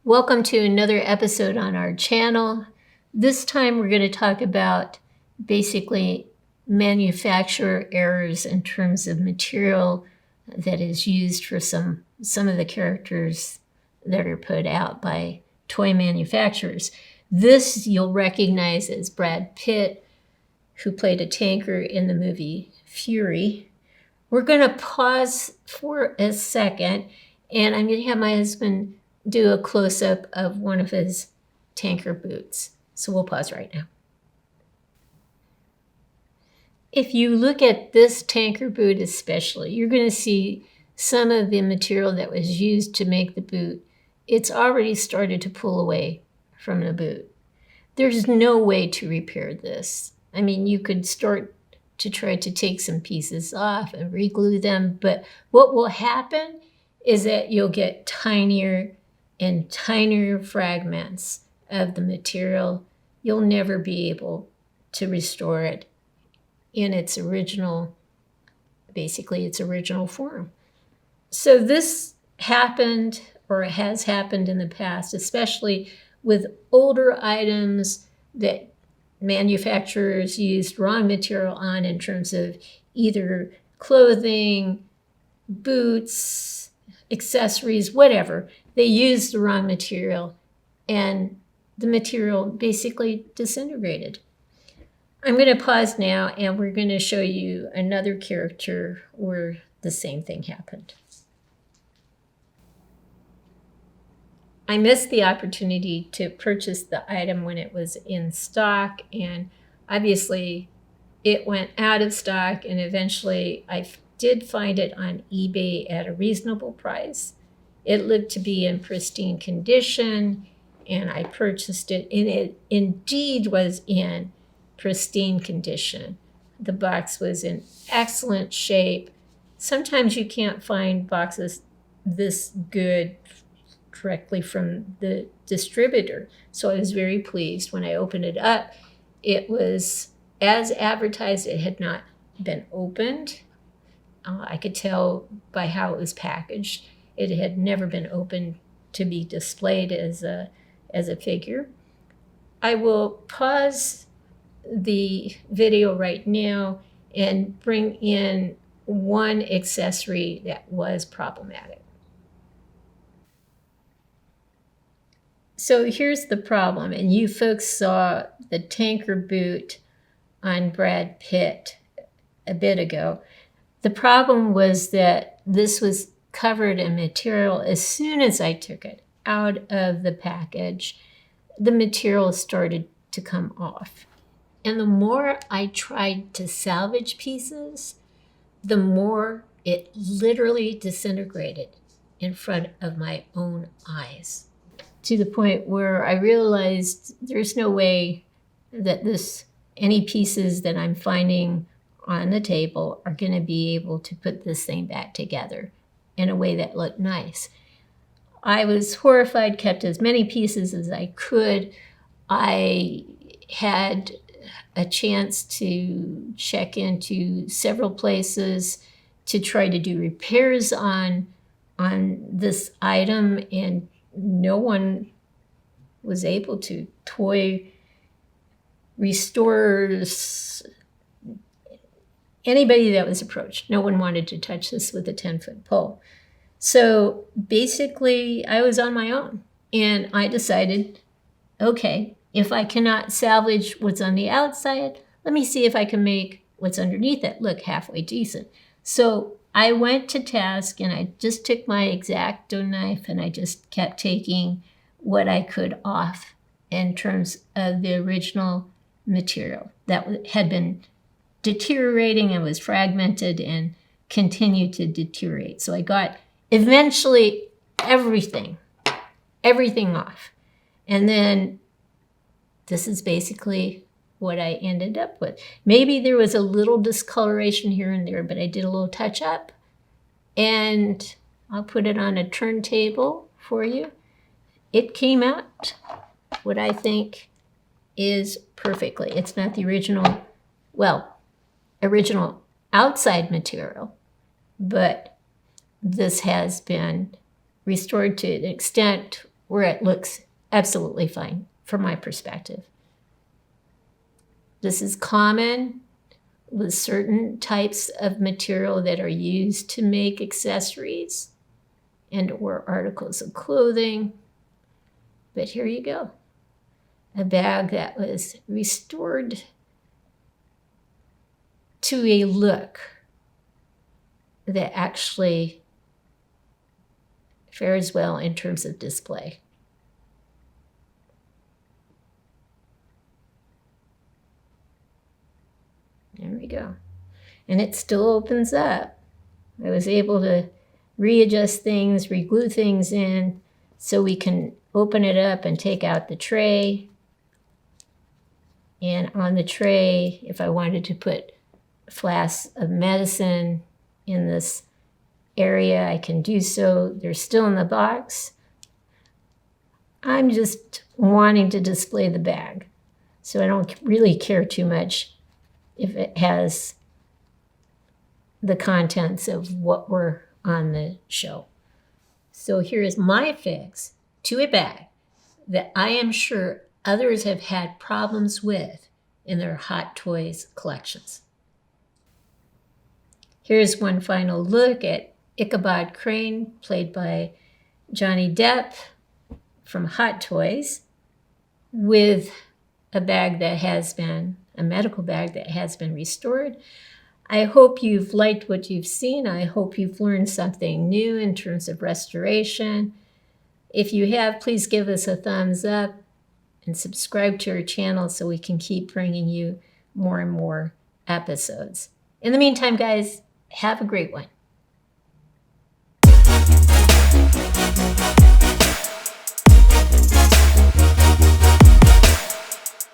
Welcome to another episode on our channel. This time we're going to talk about basically manufacturer errors in terms of material that is used for some of the characters that are put out by toy manufacturers. This you'll recognize as Brad Pitt, who played a tanker in the movie Fury. We're going to pause for a second, and I'm going to have my husband do a close-up of one of his tanker boots. So we'll pause right now. If you look at this tanker boot especially, you're going to see some of the material that was used to make the boot. It's already started to pull away from the boot. There's no way to repair this. I mean, you could start to try to take some pieces off and re-glue them, but what will happen is that you'll get tinier and tinier fragments of the material. You'll never be able to restore it in its original, basically its original form. So this happened, or has happened in the past, especially with older items that manufacturers used wrong material on in terms of either clothing, boots, accessories, whatever. They used the wrong material and the material basically disintegrated. I'm going to pause now and we're going to show you another character where the same thing happened. I missed the opportunity to purchase the item when it was in stock, and obviously it went out of stock, and eventually I did find it on eBay at a reasonable price. It looked to be in pristine condition, and I purchased it, and it indeed was in pristine condition. The box was in excellent shape. Sometimes you can't find boxes this good directly from the distributor. So I was very pleased when I opened it up. It was as advertised. It had not been opened. I could tell by how it was packaged. It had never been opened to be displayed as a figure. I will pause the video right now and bring in one accessory that was problematic. So here's the problem, and you folks saw the tanker boot on Brad Pitt a bit ago. The problem was that this was covered in material. As soon as I took it out of the package, the material started to come off. And the more I tried to salvage pieces, the more it literally disintegrated in front of my own eyes, to the point where I realized there's no way that any pieces that I'm finding on the table are going to be able to put this thing back together in a way that looked nice. I was horrified, kept as many pieces as I could. I had a chance to check into several places to try to do repairs on this item, and no one was able to. Toy restorers, anybody that was approached, no one wanted to touch this with a 10-foot pole. So basically, I was on my own, and I decided, okay, if I cannot salvage what's on the outside, let me see if I can make what's underneath it look halfway decent. So I went to task, and I just took my X-Acto knife, and I just kept taking what I could off in terms of the original material that had been deteriorating and was fragmented and continued to deteriorate. So I got eventually everything off. And then this is basically what I ended up with. Maybe there was a little discoloration here and there, but I did a little touch up, and I'll put it on a turntable for you. It came out what I think is perfectly. It's not the original outside material, but this has been restored to an extent where it looks absolutely fine from my perspective. This is common with certain types of material that are used to make accessories and or articles of clothing. But here you go. A bag that was restored to a look that actually fares well in terms of display. There we go. And it still opens up. I was able to readjust things, reglue things in, so we can open it up and take out the tray. And on the tray, if I wanted to put flasks of medicine in this area, I can do so. They're still in the box. I'm just wanting to display the bag, so I don't really care too much if it has the contents of what were on the show. So here is my fix to a bag that I am sure others have had problems with in their hot toys collections. Here's one final look at Ichabod Crane, played by Johnny Depp from Hot Toys, with a bag that has been, a medical bag that has been restored. I hope you've liked what you've seen. I hope you've learned something new in terms of restoration. If you have, please give us a thumbs up and subscribe to our channel so we can keep bringing you more and more episodes. In the meantime, guys, have a great one.